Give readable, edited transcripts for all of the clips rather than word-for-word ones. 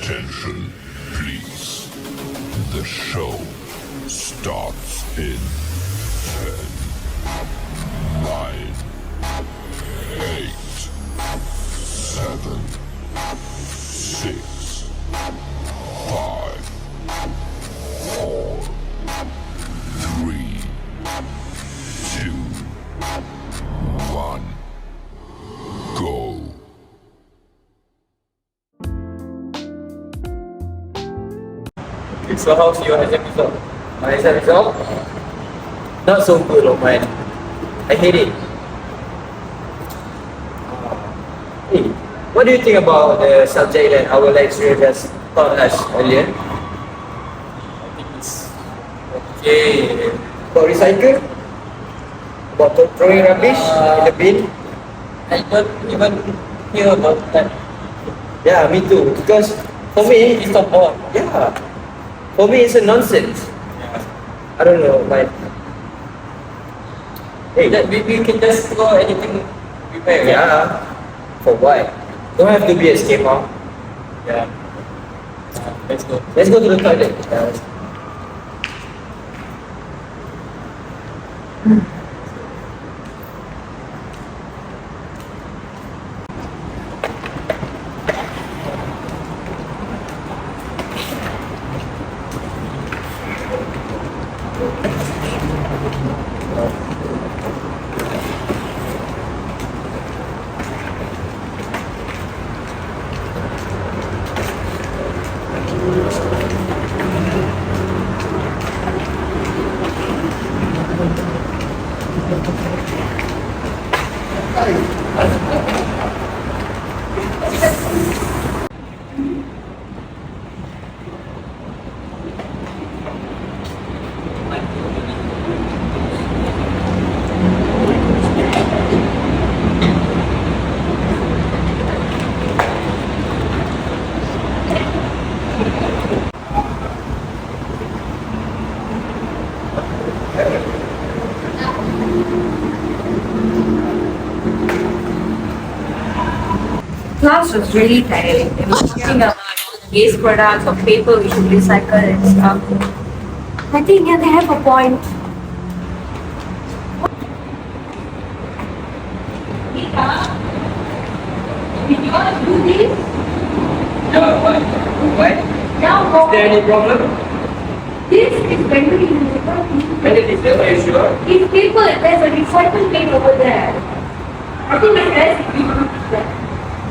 Attention, please. The show starts in 10, 9, 8, 7, 6, 5, 4, 3, 2, 1, go. So how's your exam result? My exam result? Not so good, oh man. I hate it. Hey, what do you think about the subject that our lecturer just taught us earlier? I think it's okay. About recycle? About throwing rubbish in the bin? I don't even hear about that. Yeah, me too. Because for me, It's not all. yeah, for me it's a nonsense. Yeah. I don't know, like, hey, That we can just go anything prepare. yeah, for what? Don't have to be escape, huh? Yeah. Let's go. Let's go to the toilet. Class was really tiring. They were talking about waste products or paper we should recycle and stuff. I think yeah, they have a point. Did you want to do this? Yeah, what? What? No. Is there any problem? This is going to be useful. When it is there, are you sure? It's paper. There's a recycle bin over there. I think it's best if we do that.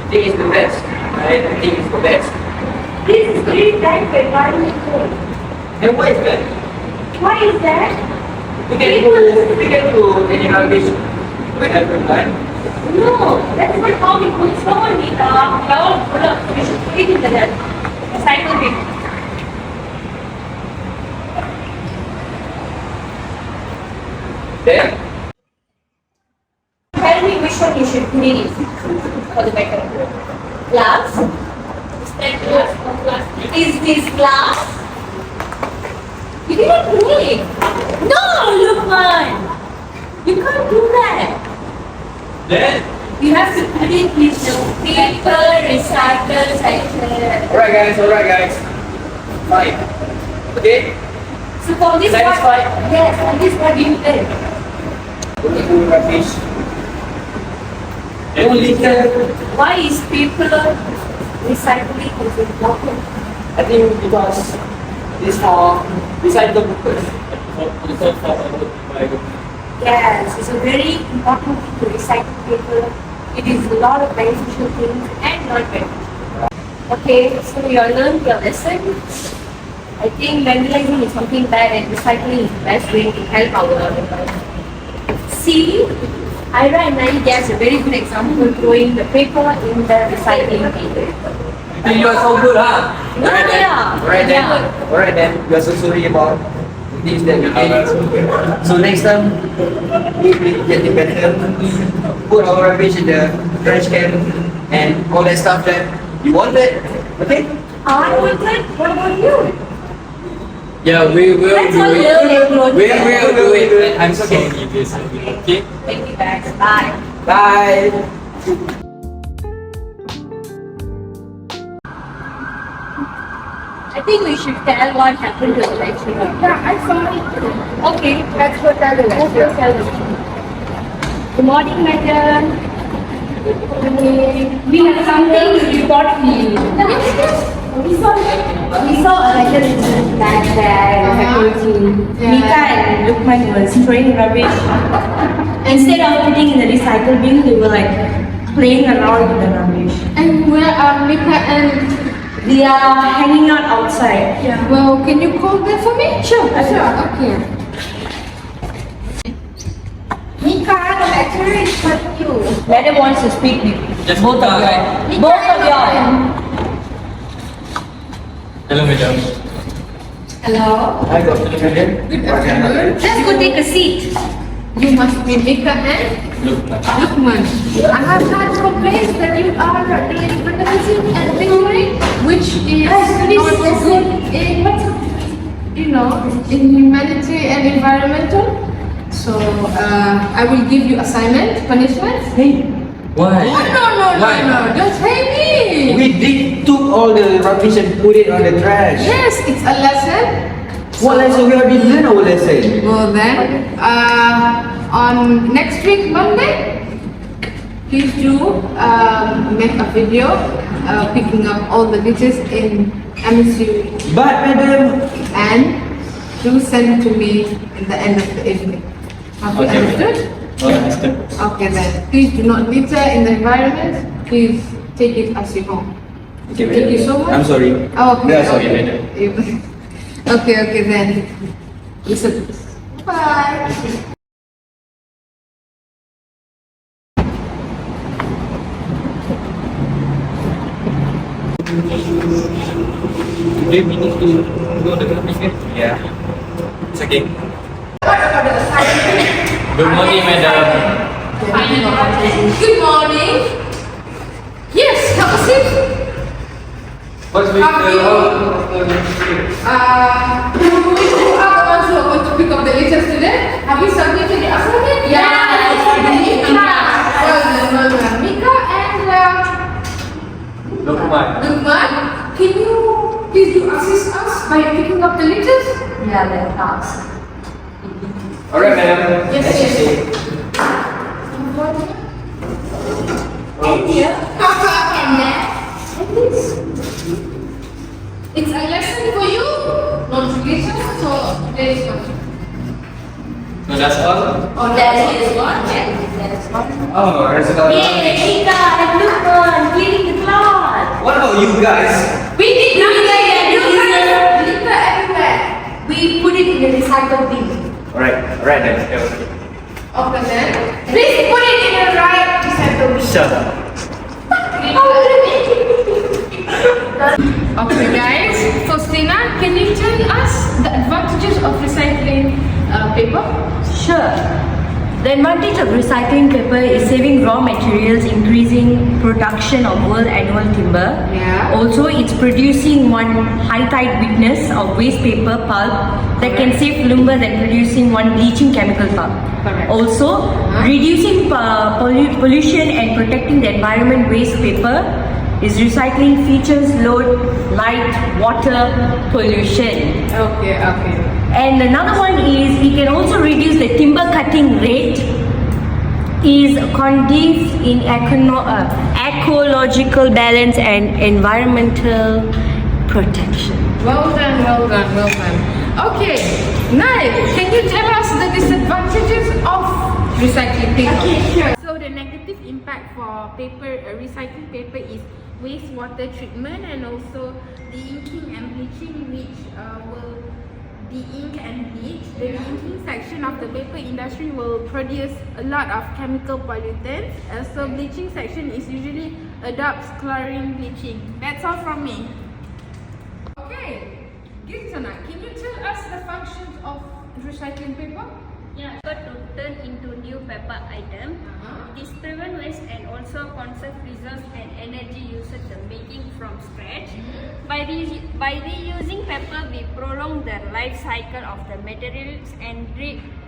I think it's the best. I think it's the best. This is really time for environmental. And why is that? Why is that? We can do any rubbish with every time. No, that's not how we put someone in our product. We should put it in the recycle bin. Then, Tell me which one you should put it in for the better. Glass? Is that glass or plastic? Is this glass? You didn't do it. No, Lukman! You can't do that. then, You have to put it in the paper recycle section. alright guys. Fine. Okay? So for this one, Satisfied? yes, for this one you did. We can do rubbish. Only can, Why is paper recycling is important? I think because this for recycle purpose. It's all for our Yes, it's a very important thing to recycle paper. It is a lot of beneficial things and not beneficial. Okay, so you all learned your lesson. I think vandalizing is something bad and recycling is the best way to help our environment. See, Ira and I gave a very good example throwing the paper in the recycling bin. You are so good, huh? Yeah. Alright then, we are so sorry about things that we did. So next time, we will get it better. Put our rubbish in the trash can and all that stuff that you wanted. Okay? I wanted, what about you? Yeah, we will Let's do all it. learn and grow We together. will do it. I'm sorry, this. Okay? Thank you guys. Bye. Bye! think we should tell what happened to the lecturer. Yeah, I saw it. Okay, Let's go tell the let's go lecturer. tell them. Good morning, madam. We have something to report to you. We saw a letter in the bag there, faculty. Yeah. Mika and Lukman was throwing rubbish. Instead of putting in the recycle bin, they were like playing around with the rubbish. And where are Mika and... They are hanging out outside. Yeah. Well, can you call them for me? Sure. Sure, okay. Mika, the lecturer is calling you. Madam wants to speak with you. Just both are right. Both of y'all. Hello, madam. Hello. Hi, Dr. Madam. Good afternoon. Let's go take a seat. You must be Mika and Lukman. I have had complaints that you are doing vandalism and littering, which is not good in, in humanity and environmental. So I will give you assignment, punishment. Why? No, don't pay me. We took all the rubbish and put it on the trash. Yes, it's a lesson. What lesson? We already learned our lesson. Well then, on next week Monday, please do make a video picking up all the ditches in MSU But madam, and do send to me in the end of the evening. Have you Okay, understood? Understood. Okay then, please do not litter in the environment. Please take it as your home. okay, Thank you so much. I'm sorry. Oh, okay. That's okay. okay, Okay, then. Listen. Bye. Today we need to go to the cafe. Yeah. It's okay. Good morning, madam. Good morning. Yes, have a seat. What's with Have you- the You are the ones who are going to pick up the letters today. Have you submitted the assignment? Well done, Mika and Lukman? Lukman, can you please do assist us by picking up the letters? Yeah, that helps. Alright, madam. Yes, As you yes. say. And here. And there. And this. It's a lesson for you, not to listen, so there is one. No, that's all? Oh, That is one. That is one. Oh, that's about Yay, Mika and Lukman cleaning the class. What about you guys? We did not get Litter everywhere. We put it in the recycle bin. Alright then. Okay then. Please put it in the right recycle bin. Shut up. Okay guys, Faustina, can you tell us the advantages of recycling paper? Sure. The advantage of recycling paper is saving raw materials, increasing production of world annual timber. Yeah. Also, it's producing one high tide witness of waste paper pulp that can save lumber than producing one bleaching chemical pulp. Correct. Also, reducing pollution and protecting the environment. Waste paper is recycling features load light water pollution. Okay. And another one is it can also reduce the timber cutting rate, is conducive in ecological balance and environmental protection. Well done. Okay, Nai, can you tell us the disadvantages of recycling paper? Okay, sure. So the negative impact for paper, recycling paper is wastewater treatment and also de-inking and bleaching, which will de-ink and bleach. The de-inking section of the paper industry will produce a lot of chemical pollutants. So bleaching section is usually adopts chlorine bleaching. That's all from me. Okay, Gitana, can you tell us the functions of recycling paper? Yeah, but to turn into new paper item, it is prevent waste and also conserve resource and energy used the making from scratch. By reusing paper, we prolong the life cycle of the materials and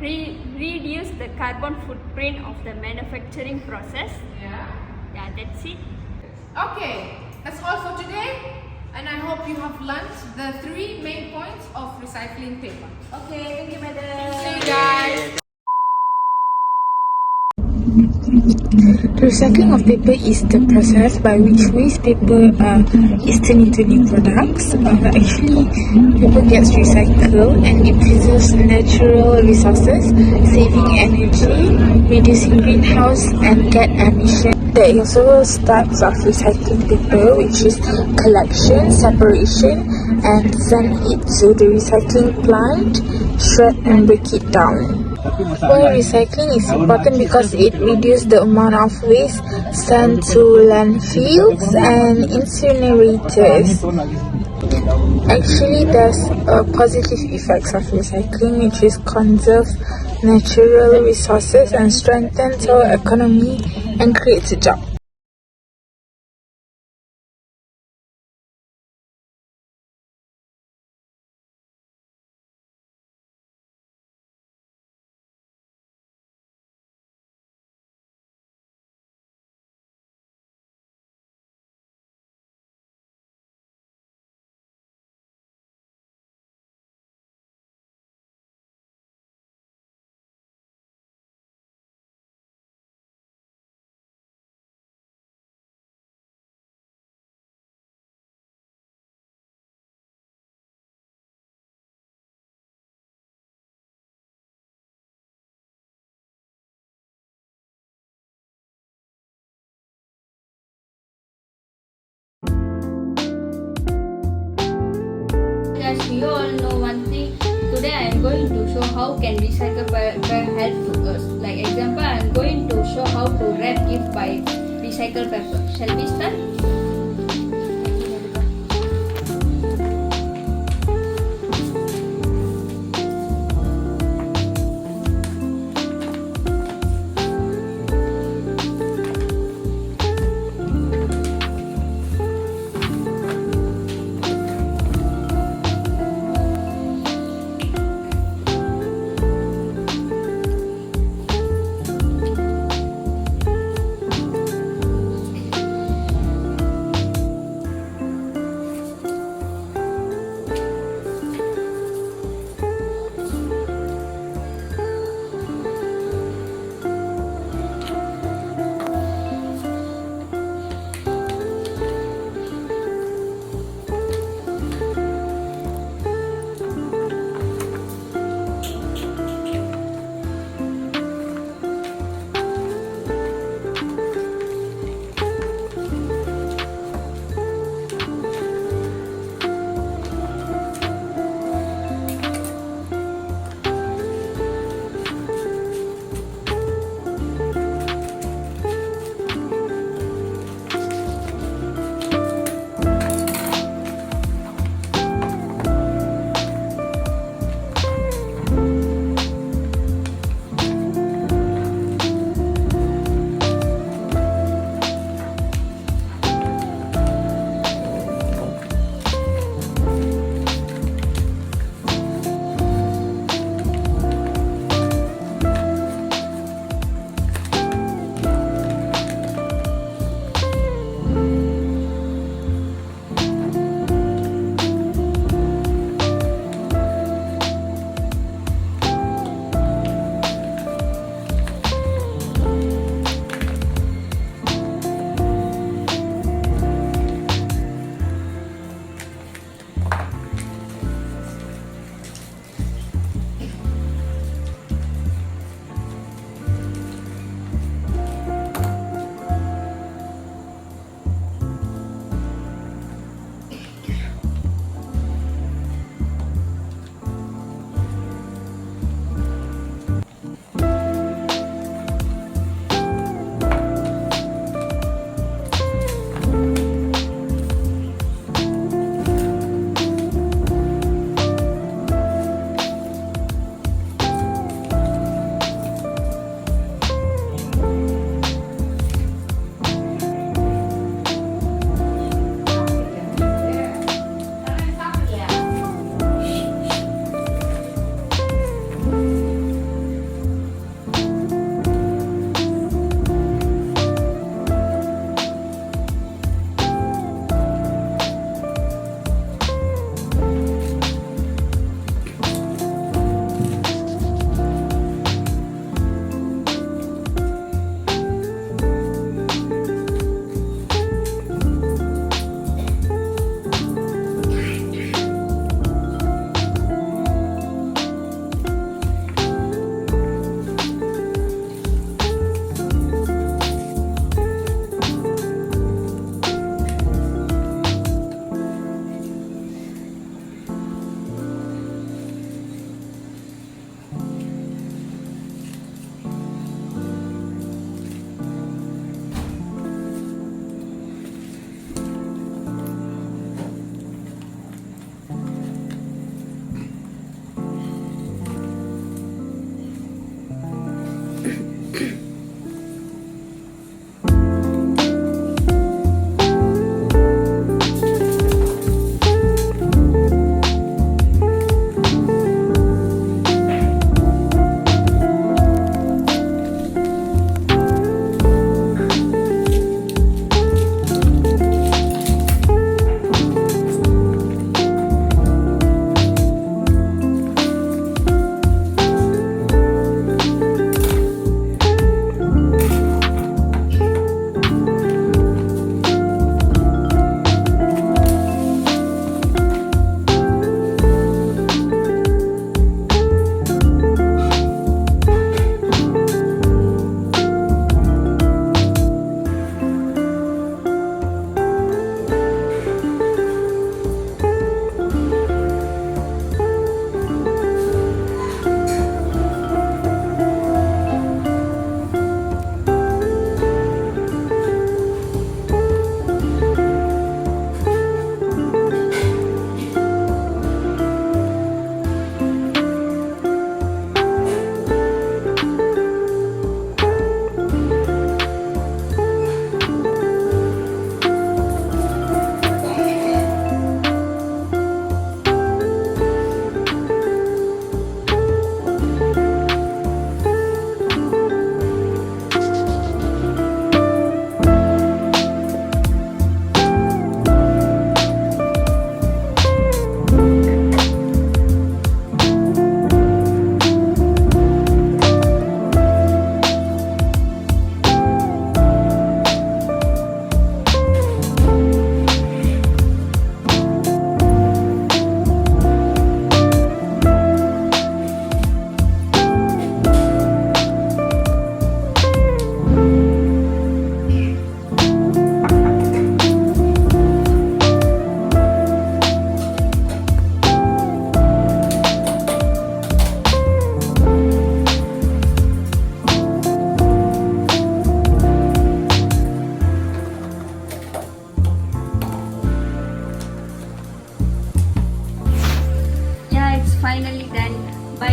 reduce the carbon footprint of the manufacturing process. Yeah. Yeah, that's it. Okay, that's all for today. And I hope you have learned the 3 main points of recycling paper. Okay, thank you, madam. See you guys. Recycling of paper is the process by which waste paper is turned into new products. Actually, paper gets recycled and it preserves natural resources, saving energy, reducing greenhouse and gas emission. There is also types of recycling paper, which is collection, separation, and send it to the recycling plant, shred and break it down. Well, recycling is important because it reduces the amount of waste sent to landfills and incinerators. Actually, there's positive effects of recycling, which is conserve natural resources and strengthens our economy and creates a job. As we all know one thing, today I am going to show how can recycle paper help to us. Like example, I am going to show how to wrap gift by recycled paper. Shall we start?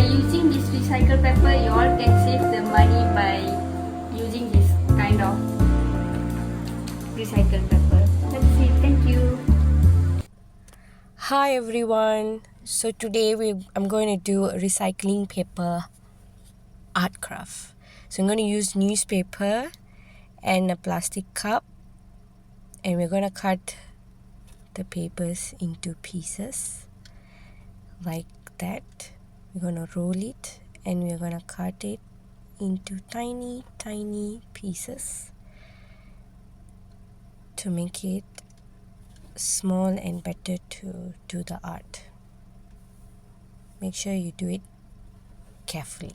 using this recycled paper, you all can save the money by using this kind of recycled paper. That's it. Thank you. Hi everyone. So today I'm going to do a recycling paper art craft. So I'm going to use newspaper and a plastic cup, and we're going to cut the papers into pieces like that. We're going to roll it and we're going to cut it into tiny pieces to make it small and better to do the art. Make sure you do it carefully.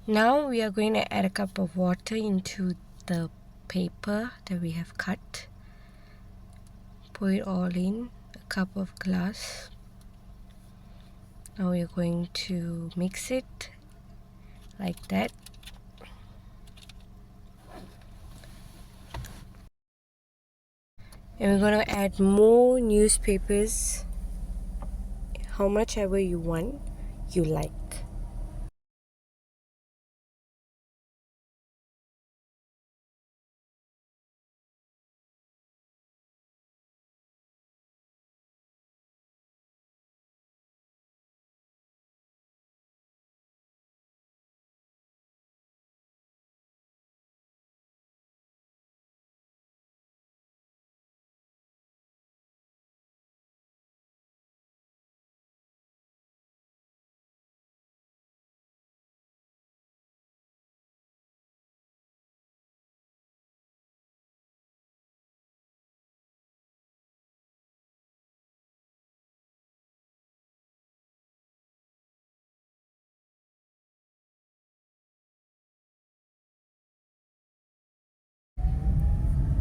Now we are going to add a cup of water into the paper that we have cut. Pour it all in a cup of glass. Now we are going to mix it like that. And we're going to add more newspapers, how much ever you want, you like.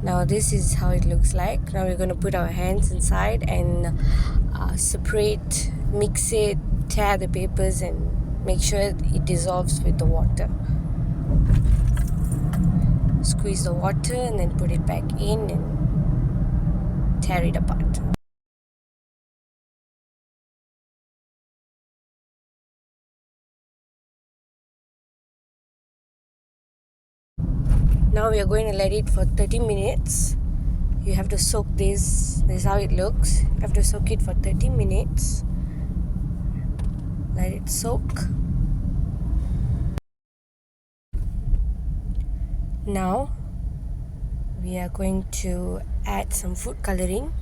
Now this is how it looks like. Now we're going to put our hands inside and separate, mix it, tear the papers and make sure it dissolves with the water. Squeeze the water and then put it back in and tear it apart. Now we are going to let it for 30 minutes. You have to soak this. This is how it looks. You have to soak it for 30 minutes. Let it soak. Now we are going to add some food coloring.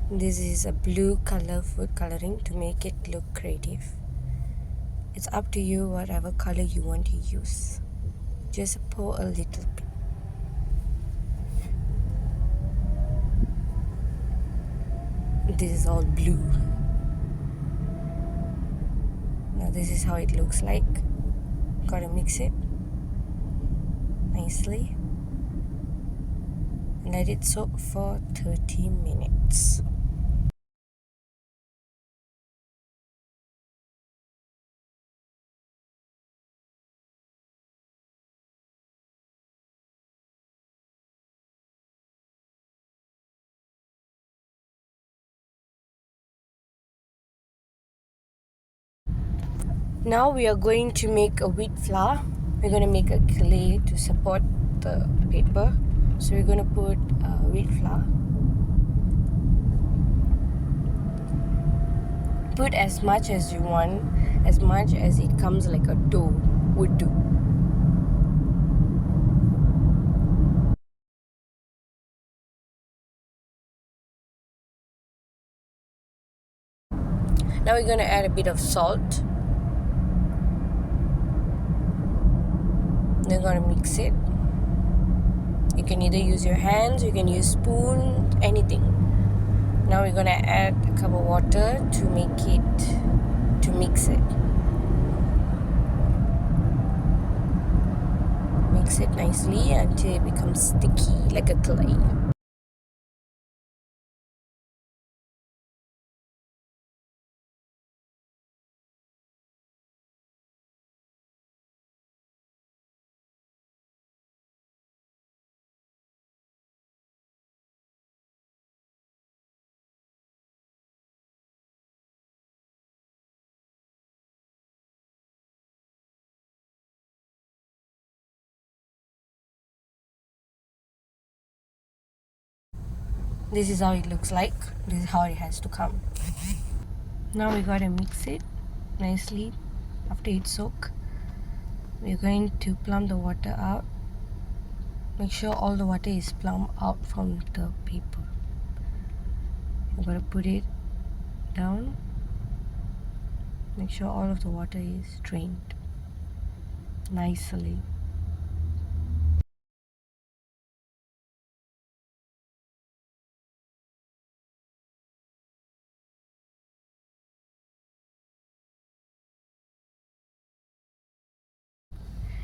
This is a blue color food coloring to make it look creative. It's up to you whatever color you want to use. Just pour a little bit. This is all blue. Now this is how it looks like. Gotta mix it nicely and let it soak for 30 minutes. Now we are going to make a wheat flour. We're going to make a clay to support the paper. So we're going to put wheat flour. Put as much as you want, as much as it comes like a dough would do. Now we're going to add a bit of salt. We're going to mix it. You can either use your hands, you can use spoon, anything. Now we're going to add a cup of water to make it, to mix it. mix it nicely until it becomes sticky like a clay. This is how it looks like. This is how it has to come. Now we gotta mix it nicely. After it soak, we're going to plump the water out. Make sure all the water is plumped out from the paper. You're gonna put it down. Make sure all of the water is drained nicely.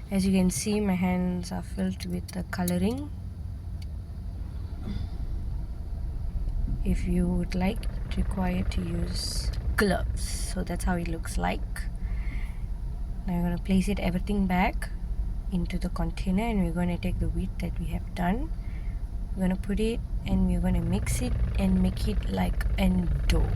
As you can see, my hands are filled with the coloring. If you would like, it's required to use gloves. So that's how it looks like. Now we're going to place it everything back into the container, and we're going to take the wheat that we have done. We're going to put it and we're going to mix it and make it like a dough.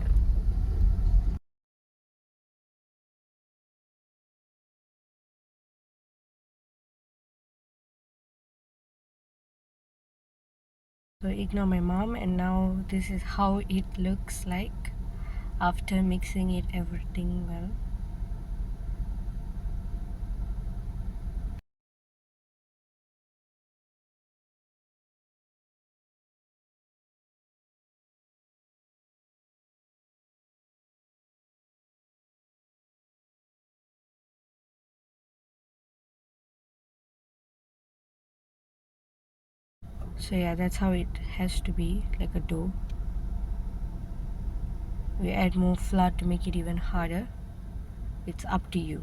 So ignore my mom, and now this is how it looks like after mixing it everything well. So yeah, that's how it has to be, like a dough. We add more flour to make it even harder. It's up to you.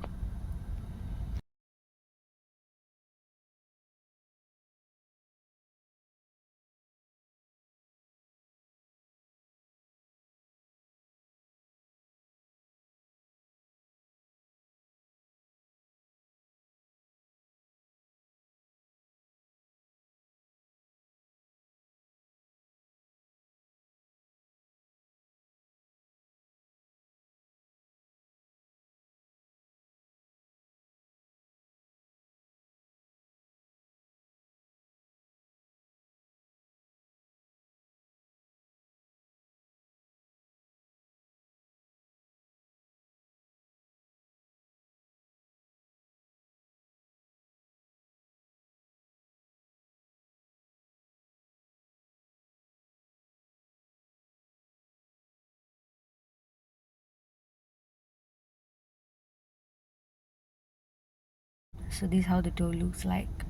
So this is how the dough looks like.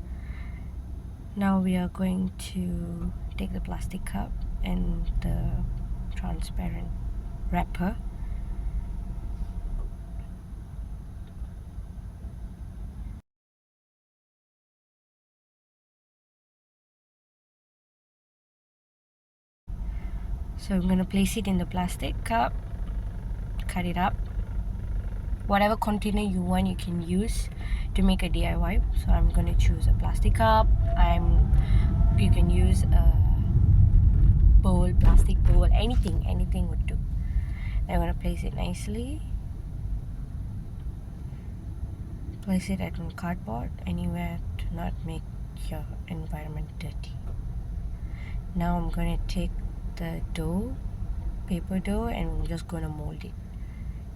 Now we are going to take the plastic cup and the transparent wrapper. So I'm going to place it in the plastic cup, cut it up. Whatever container you want, you can use to make a DIY. So I'm going to choose a plastic cup. You can use a bowl, plastic bowl, anything would do. I'm going to place it nicely. Place it on cardboard, anywhere to not make your environment dirty. Now I'm going to take the dough, paper dough, and I'm just going to mold it.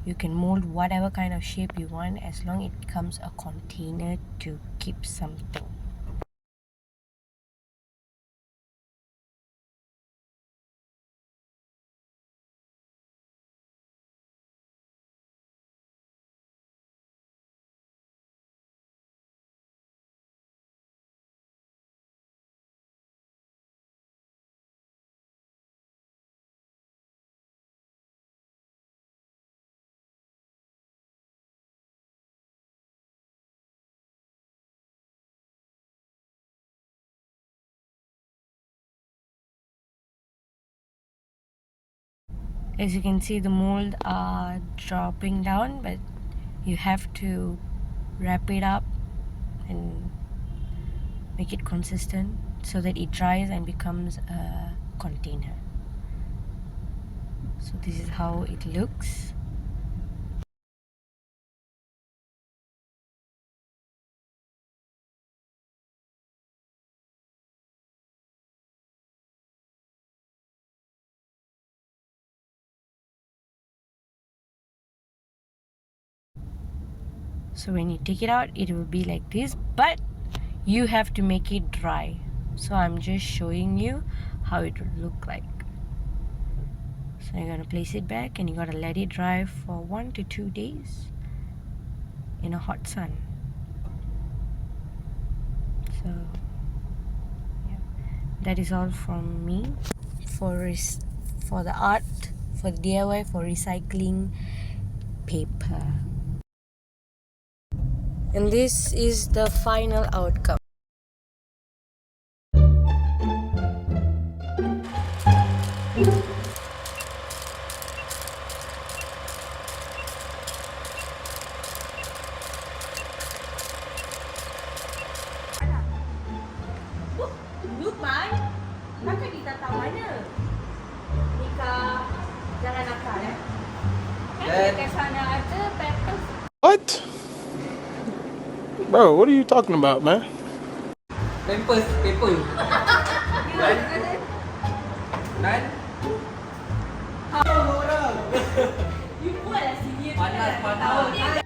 You can mold whatever kind of shape you want as long as it becomes a container to keep something. As you can see, the mold are dropping down, but you have to wrap it up and make it consistent so that it dries and becomes a container. So this is how it looks. So when you take it out, it will be like this, but you have to make it dry. So I'm just showing you how it will look like. So you're gonna place it back and you gotta let it dry for 1 to 2 days in a hot sun. So yeah, that is all from me for the art, for the DIY, for recycling paper. And this is the final outcome. Lukman, bakit ditatawanya? Nikah jangan nakal ya. Dan Dekat sana ada paper. What? Bro, what are you talking about, man? paper. Dan You buatlah sendiri. panas.